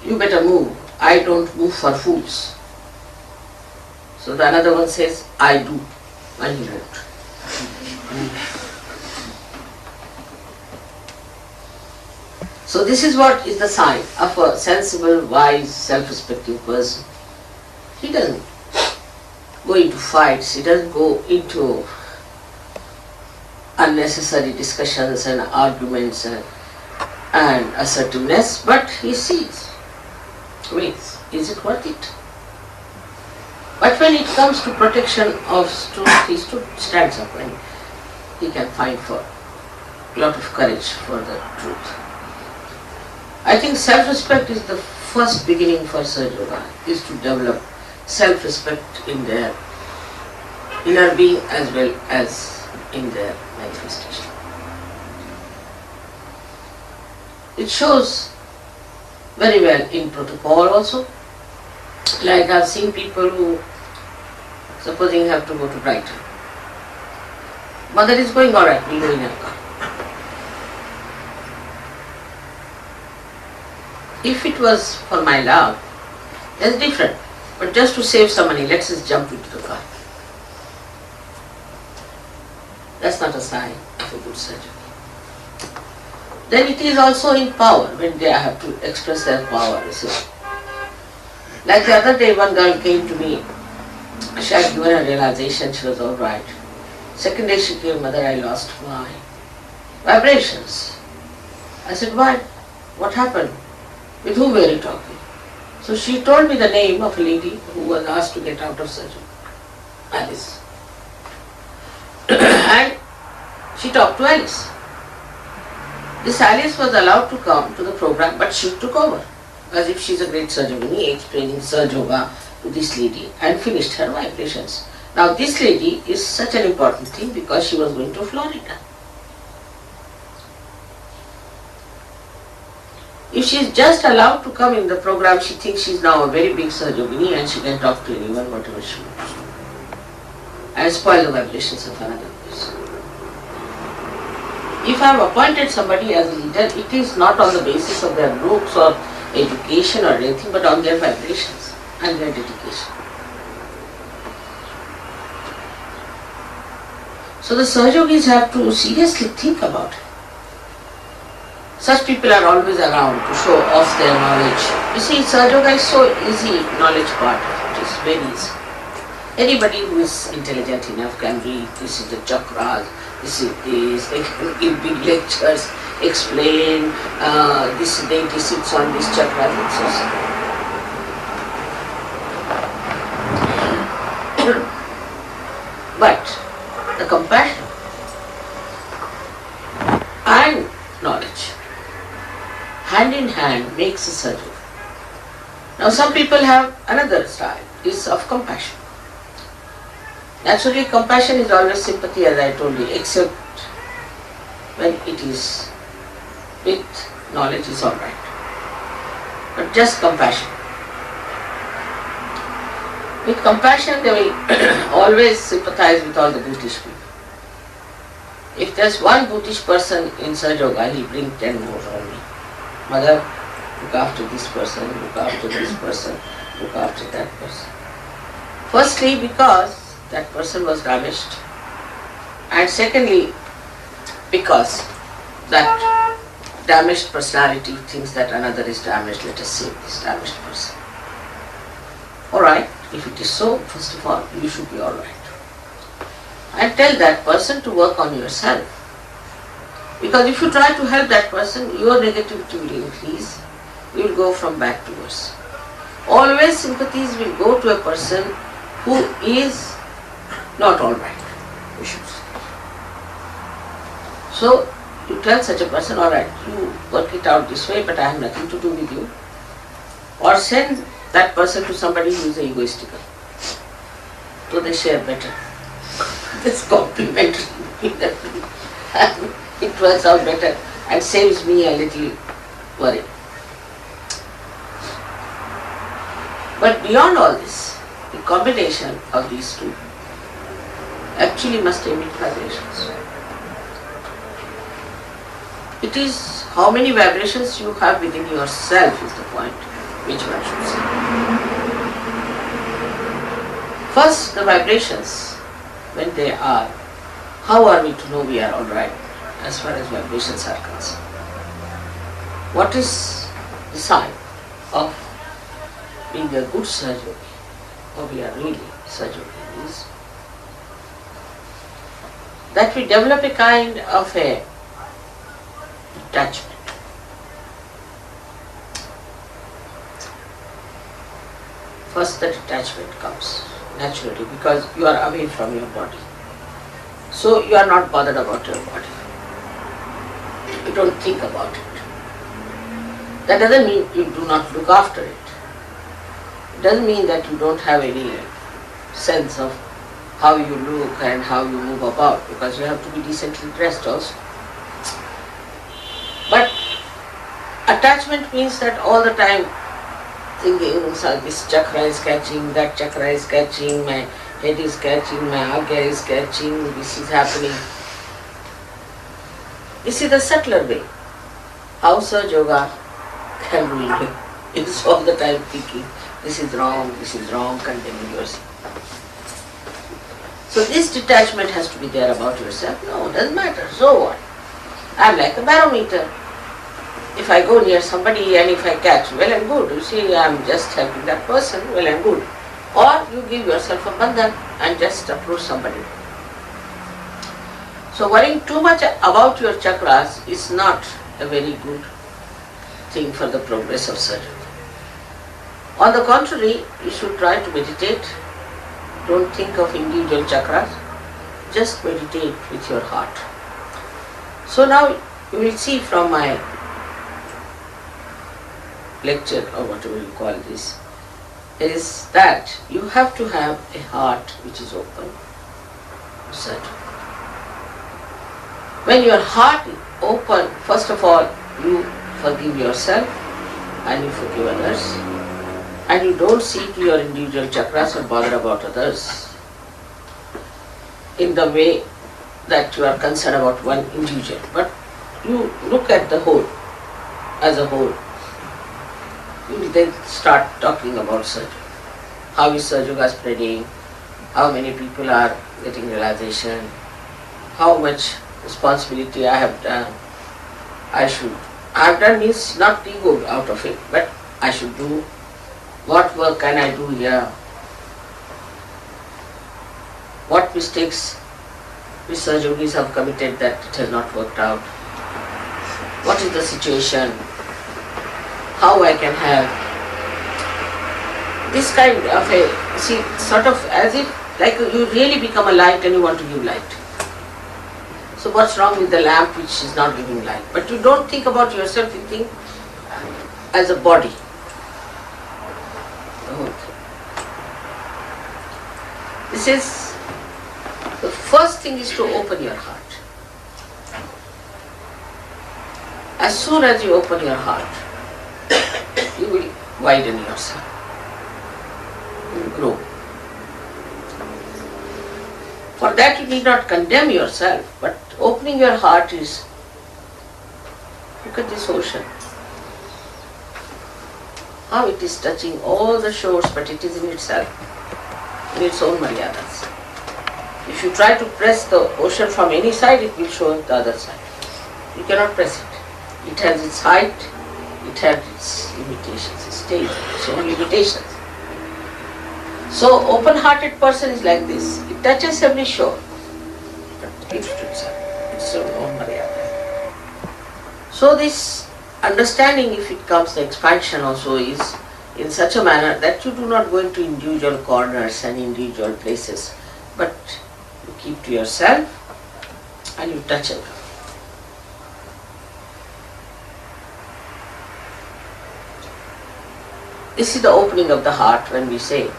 you better move, I don't move for fools. So the another one says, I do, and he won't. So this is what is the sign of a sensible, wise, self-respecting person. He doesn't go into fights, he doesn't go into unnecessary discussions and arguments and assertiveness, but he sees, wait, is it worth it? But when it comes to protection of truth, he stands up and he can find for a lot of courage for the truth. I think self-respect is the first beginning for Sahaja Yoga, is to develop self-respect in their inner being as well as in their manifestation. It shows very well in protocol also. Like I've seen people who, supposing have to go to Brighton. Mother is going, alright, we'll go in her car. If it was for my love, that's different. But just to save some money, let's just jump into the car. That's not a sign of a good surgery. Then it is also in power, when they have to express their power. You see. Like the other day, one girl came to me. She had given a realization, she was all right. Second day she came, mother, I lost my vibrations. I said, why? What happened? With whom were you talking? So she told me the name of a lady who was asked to get out of surgery, Alice. And she talked to Alice. This Alice was allowed to come to the program, but she took over, as if she's a great Sahaja Yogi, explaining Sahaja Yoga to this lady and finished her vibrations. Now this lady is such an important thing because she was going to Florida. If she is just allowed to come in the program, she thinks she is now a very big Sahaja Yogi and she can talk to anyone, whatever she wants, and spoil the vibrations of another person. If I have appointed somebody as a leader, it is not on the basis of their looks or education or anything, but on their vibrations and their dedication. So the Sahajogis have to seriously think about it. Such people are always around to show off their knowledge. You see, Sahajoga is so easy knowledge part. It is very easy. Anybody who is intelligent enough can read, this is the chakras, this is this, they can give big lectures, explain, this deity sits on this chakra, and so on. But the compassion and knowledge, hand in hand, makes a surgery. Now some people have another style, is of compassion. Naturally, compassion is always sympathy, as I told you, except when it is with knowledge is all right. But just compassion. With compassion, they will always sympathize with all the Buddhist people. If there's one Buddhist person in Sahajoga, he'll bring 10 more only. Mother, look after this person, look after this person, look after that person. Firstly, because that person was damaged, and secondly, because that damaged personality thinks that another is damaged, let us save this damaged person. Alright, if it is so, first of all, you should be alright. And tell that person to work on yourself. Because if you try to help that person, your negativity will increase, you will go from bad to worse. Always sympathies will go to a person who is not alright, we should say. So, you tell such a person, alright, you work it out this way, but I have nothing to do with you. Or send that person to somebody who is egoistical. So they share better. This complimentary. It works out better and saves me a little worry. But beyond all this, the combination of these two actually must emit vibrations. It is how many vibrations you have within yourself is the point, which one should say. First, the vibrations, when they are, how are we to know we are alright as far as vibrations are concerned? What is the sign of being a good Sahajogi, or we are really Sahajogi, is that we develop a kind of a detachment. First the detachment comes naturally because you are away from your body. So you are not bothered about your body. You don't think about it. That doesn't mean you do not look after it. It doesn't mean that you don't have any sense of how you look and how you move about, because you have to be decently dressed also. But attachment means that all the time thinking, so this chakra is catching, that chakra is catching, my head is catching, my agya is catching, this is happening. This is the subtler way. How Sahajoga can ruin you. It is all the time thinking, this is wrong, condemning yourself. So this detachment has to be there about yourself. No, it doesn't matter. So what? I'm like a barometer. If I go near somebody and if I catch, well and good. You see, I'm just helping that person, well and good. Or you give yourself a bandhan and just approach somebody. So worrying too much about your chakras is not a very good thing for the progress of surgery. On the contrary, you should try to meditate. Don't think of individual chakras. Just meditate with your heart. So now you will see from my lecture, or whatever you call this, is that you have to have a heart which is open to surgery. When your heart is open, first of all, you forgive yourself and you forgive others, and you don't see to your individual chakras or bother about others in the way that you are concerned about one individual, but you look at the whole, as a whole. You will then start talking about Sahaja. How is Sahaja spreading? How many people are getting realization? How much responsibility I have done? I have done means not ego out of it, but I should do. What work can I do here? What mistakes research yogis have committed that it has not worked out? What is the situation? How I can help? This kind of a, sort of as if like you really become a light and you want to give light. So what's wrong with the lamp which is not giving light? But you don't think about yourself, you think as a body. The whole thing. This is, the first thing is to open your heart. As soon as you open your heart, you will widen yourself. You will grow. For that you need not condemn yourself, but opening your heart is, look at this ocean. How it is touching all the shores, but it is in itself, in its own maryadas. If you try to press the ocean from any side, it will show the other side. You cannot press it. It has its height, it has its limitations, its stage, its own limitations. So open-hearted person is like this. It touches every shore, but keeps to itself. It's your own maryada. So this understanding, if it comes, the expansion also is in such a manner that you do not go into individual corners and individual places, but you keep to yourself and you touch everyone. This is the opening of the heart when we say.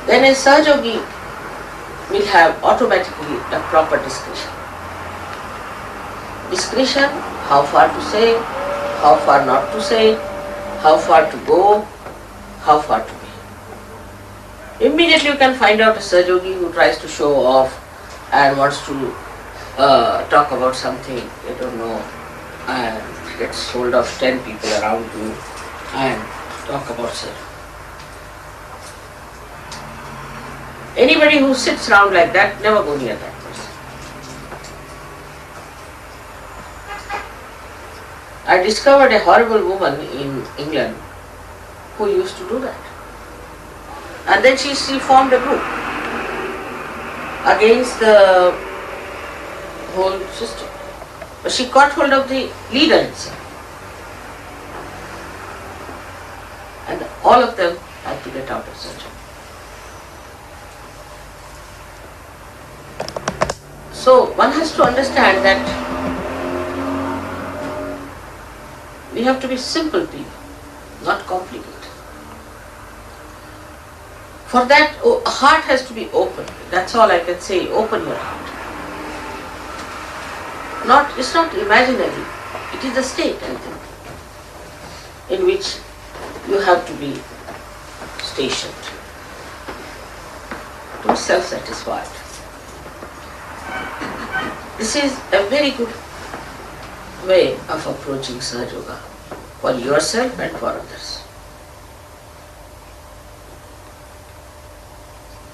Then a Sahaja yogi will have automatically a proper discretion. Discretion, how far to say, how far not to say, how far to go, how far to be. Immediately you can find out a Sahaja yogi who tries to show off and wants to talk about something, I don't know, and gets hold of 10 people around you and talk about self. Anybody who sits around like that, never go near that person. I discovered a horrible woman in England who used to do that. And then she formed a group against the whole system. But she caught hold of the leader itself. And all of them had to get out of surgery. So one has to understand that we have to be simple people, not complicated. For that, heart has to be open. That's all I can say. Open your heart. It's not imaginary. It is a state, I think, in which you have to be stationed, to be self-satisfied. This is a very good way of approaching Sahaja Yoga for yourself and for others.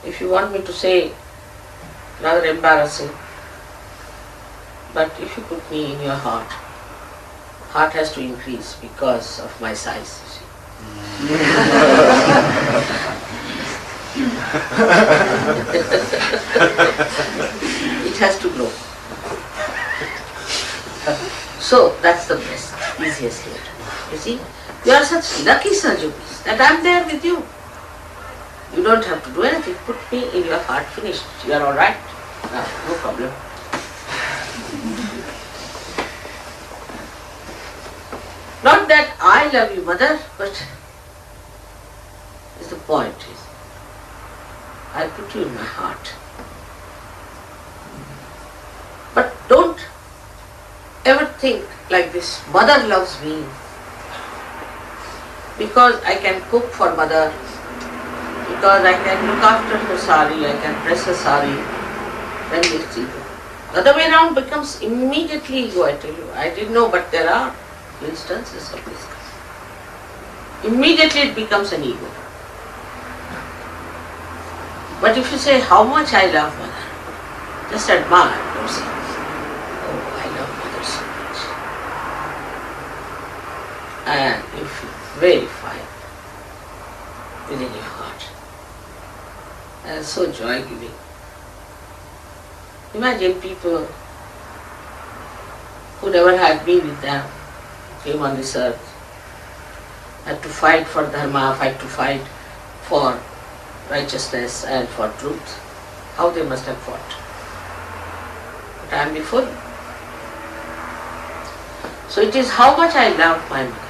If you want me to say, rather embarrassing, but if you put me in your heart, heart has to increase because of my size, you see. It has to grow. So that's the best, easiest way. You see, you are such lucky Sahaja yogis that I am there with you. You don't have to do anything. Put me in your heart, finished. You are all right. No problem. Not that I love you, mother, but is the point. I put you in my heart. But don't ever think like this, mother loves me because I can cook for mother, because I can look after her sari, I can press her sari, then it's ego. The other way around becomes immediately ego, I tell you. I didn't know, but there are instances of this kind. Immediately it becomes an ego. But if you say how much I love mother, just admire, don't say, oh, I love mother so much. And you feel very fine within your heart. And so joy-giving. Imagine people who never had been with them, came on this earth, had to fight for dharma, had to fight for righteousness and for truth. How they must have fought. But I am before you. So it is how much I love my mother.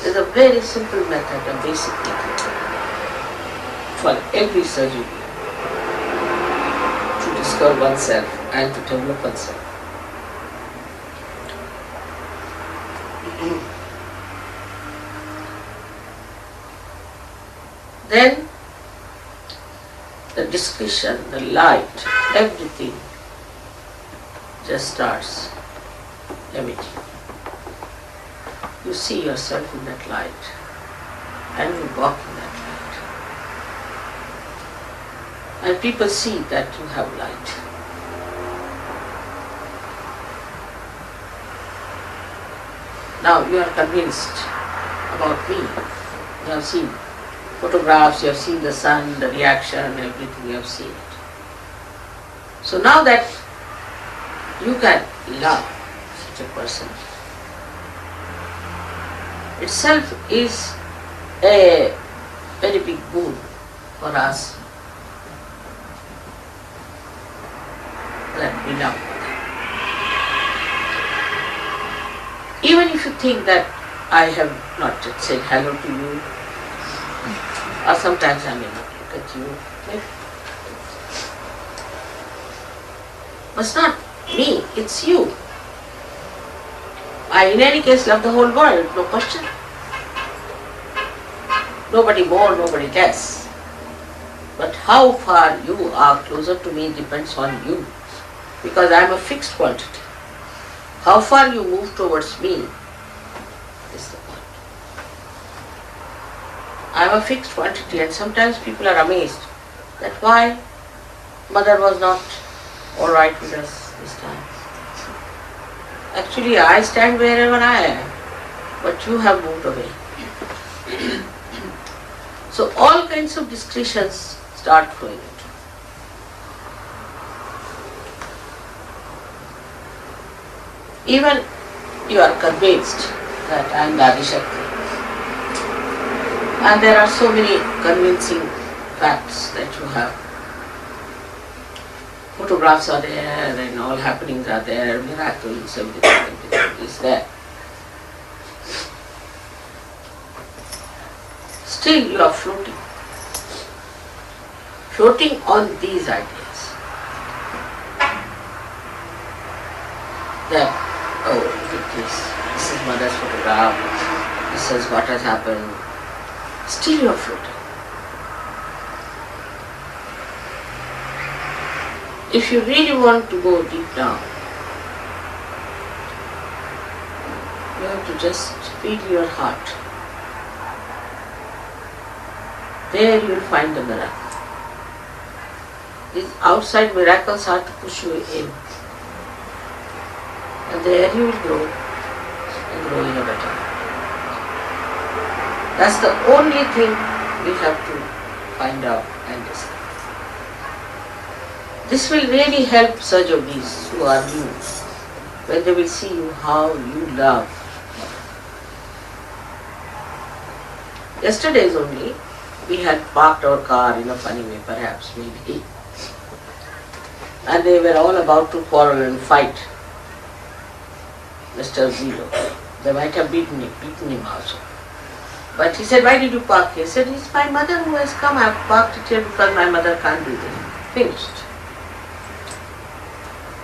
There is a very simple method, a basic method for every surgery to discover oneself and to develop oneself. Then the discretion, the light, everything just starts emitting. You see yourself in that light and you walk in that light. And people see that you have light. Now you are convinced about me. You have seen photographs, you have seen the sun, the reaction, everything, you have seen it. So now that you can love such a person, itself is a very big boon for us that we love mother. Even if you think that I have not yet said hello to you, or sometimes I may not look at you. But it's not me, it's you. I in any case love the whole world, no question. Nobody more, nobody less. But how far you are closer to me depends on you, because I am a fixed quantity. How far you move towards me is the point. I am a fixed quantity, and sometimes people are amazed that why mother was not all right with us this time. Actually, I stand wherever I am, but you have moved away. So all kinds of discretions start flowing. Even you are convinced that I am the Adi Shakti. And there are so many convincing facts that you have. Photographs are there and all happenings are there, miracles, everything is there. Still you are floating. Floating on these ideas. That, oh, look at this is mother's photograph, this is what has happened. Still you are floating. If you really want to go deep down, you have to just feel your heart. There you will find the miracle. These outside miracles are to push you in. And there you will grow and grow in a better way. That's the only thing we have to find out and discover. This will really help such of these who are new, when they will see you how you love. Yesterdays only, we had parked our car in a funny way, perhaps, maybe. And they were all about to quarrel and fight Mr. Zero. They might have beaten him also. But he said, why did you park here? He said, it's my mother who has come. I have parked it here because my mother can't do this. Finished.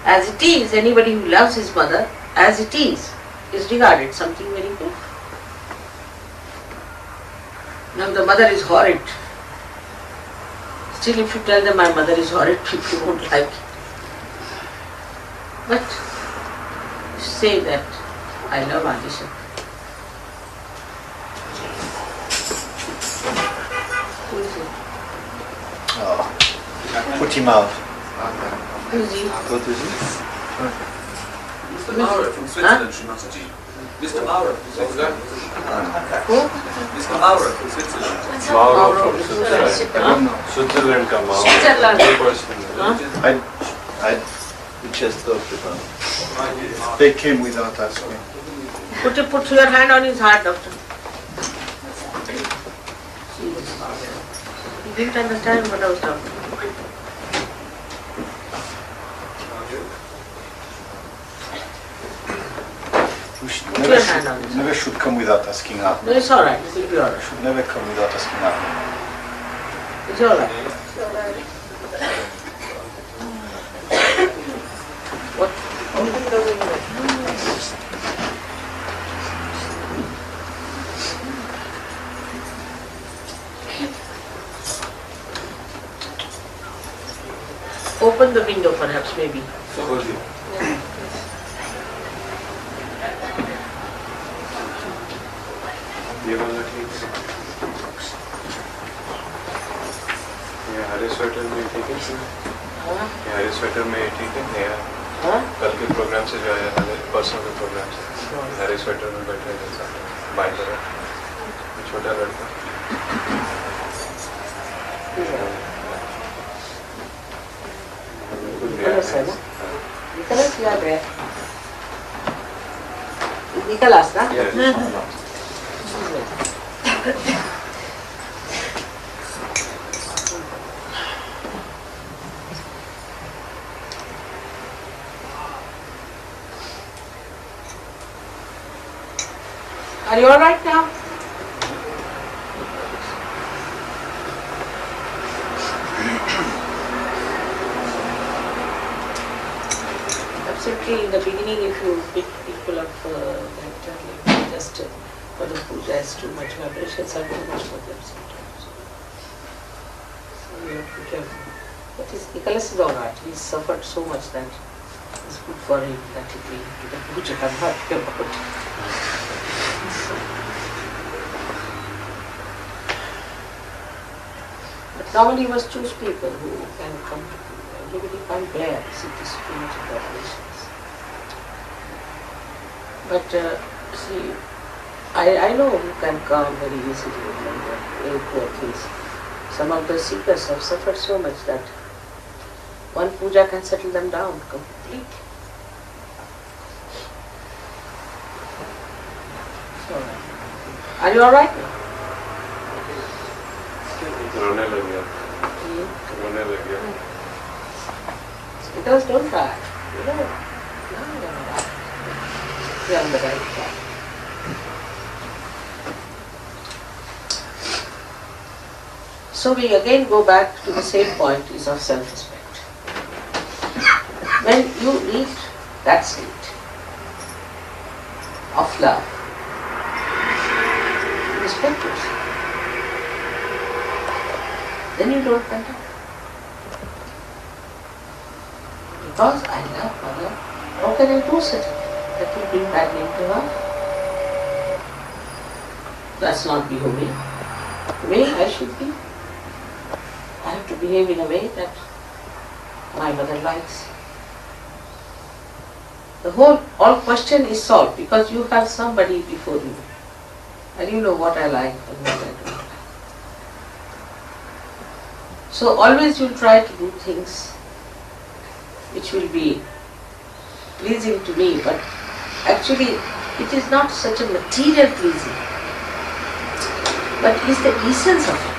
As it is, anybody who loves his mother, as it is regarded something very good. Now the mother is horrid. Still, if you tell them my mother is horrid, people won't like it. But say that I love Adishakti. Who is it? Oh. Put him out. Who is he? What is it? Mr. Maurer from Switzerland, Shimataji. Mr. Maurer from Switzerland. Who? Mr. Maurer from Switzerland. Mauro from Huh? Switzerland come out. Switzerland. Huh? I we just talked about. They came without asking. Put your hand on his heart, doctor. He didn't understand what I was talking about. We should Put your hand on his heart. never should come without asking up. No, it's alright. It will be alright. Should never come without asking up. It's alright. What? Open the window perhaps, maybe. ये वाला ठीक है ये हरे sweater में ठीक है हाँ? ये हरे स्वेटर में ठीक है या हाँ? कल के प्रोग्राम से जो आया हरे परसों के प्रोग्राम से हरे स्वेटर में बैठे हैं जैसा बाई तरफ छोटा लड़का Nicholas है ना? Nicholas याद है? Nicholas ना? Are you all right now? Absolutely, in the beginning, if you pick people up that just for the puja is too much, vibrations are too much for them sometimes. So you have to be careful. But Nicholas is all right. He's suffered so much that it's good for him that he came to the puja. I'm happy about it. But normally you must choose people who can come to puja. Everybody can't bear this too much of vibrations. But see, I know who can come very easily from the very poor case. Some of the seekers have suffered so much that one puja can settle them down completely. So, are you alright? रोने लग गया रोने लग गया Because don't cry. You know, now you're alright. You're on the right track. So we again go back to the same point is of self-respect. When you reach that state of love, respect yourself. Then you don't condemn. Because I love mother, how can I do such a thing? That will bring bad name to her. That's not behaving the way I should be. I have to behave in a way that my mother likes. All question is solved because you have somebody before you. And you know what I like and what I don't like. So always you try to do things which will be pleasing to me, but actually it is not such a material pleasing, but is the essence of it.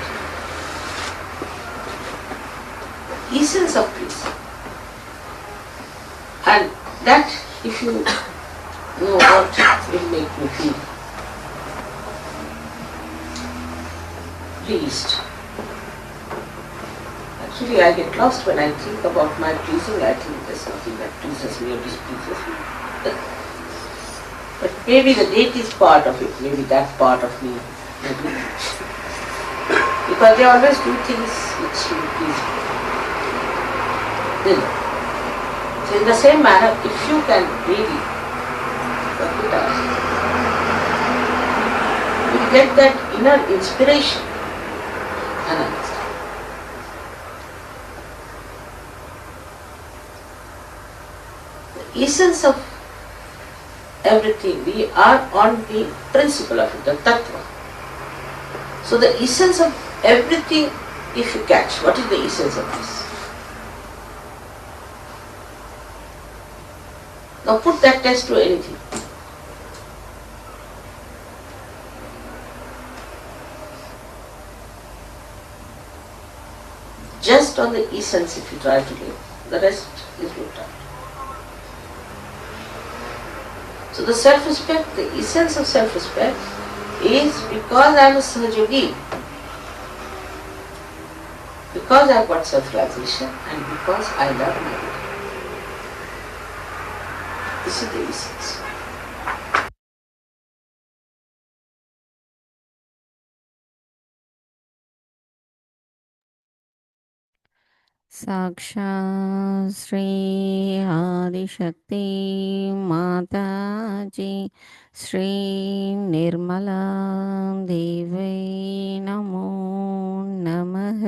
Essence of peace. And that, if you know what will make me feel pleased. Actually, I get lost when I think about my pleasing. I think there's nothing that pleases me or displeases me. But maybe the date is part of it, maybe that part of me. Maybe. Because because they always do things which will please you. So in the same manner, if you can really work with us, you will get that inner inspiration and understand. The essence of everything, we are on the principle of it, the tattva. So the essence of everything, if you catch, what is the essence of this? Now put that test to anything. Just on the essence if you try to live, the rest is looked at. So the self-respect, the essence of self-respect is because I am a Sahajogi, because I have got self-realization and because I love my Buddha. This is the essence. साक्षात् श्री आदिशक्ति माताजी श्री निर्मला देवी नमो நமः.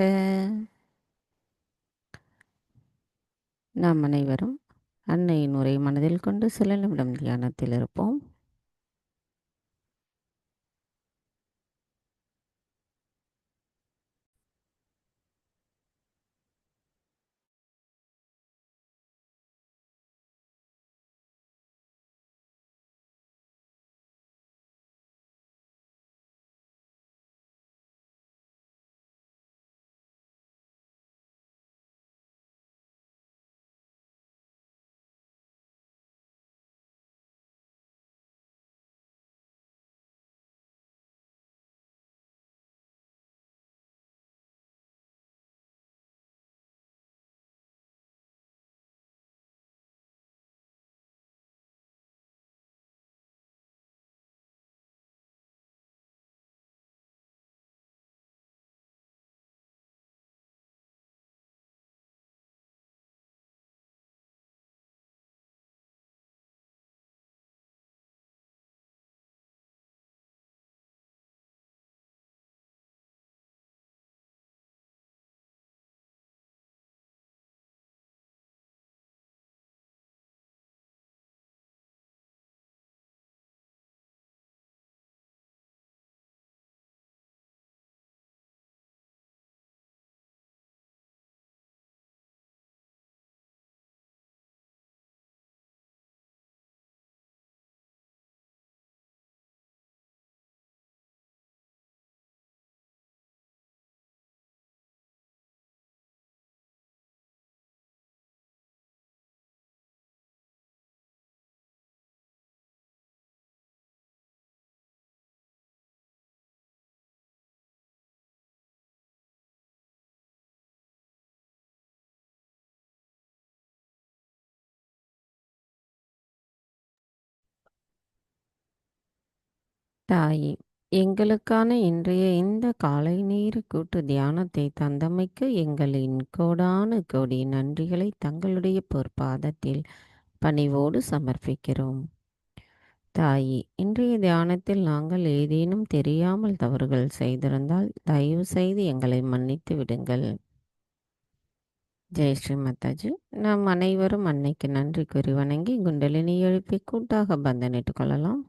நாம் அனைவரும் அன்னையின் உரை மனதில் கொண்டு சில நிமிடம் தியானத்தில் இருப்போம். தாயே, எங்களுக்கான இன்றைய இந்த காலை நேர கூட்டு தியானத்தை தந்தமைக்கு எங்களின் கோடான கோடி நன்றிகளை தங்களுடைய பொற்பாதத்தில் பணிவோடு சமர்ப்பிக்கிறோம். தாயே, இன்றைய தியானத்தில் நாங்கள் ஏதேனும் தெரியாமல் தவறுகள் செய்திருந்தால் தயவு செய்து எங்களை மன்னித்து விடுங்கள். ஜெய் ஸ்ரீ மாதாஜி. நாம் அனைவரும் அன்னைக்கு நன்றி கூறி வணங்கி குண்டலினி எழுப்பி கூட்டாக பந்தனிட்டுக் கொள்ளலாம்.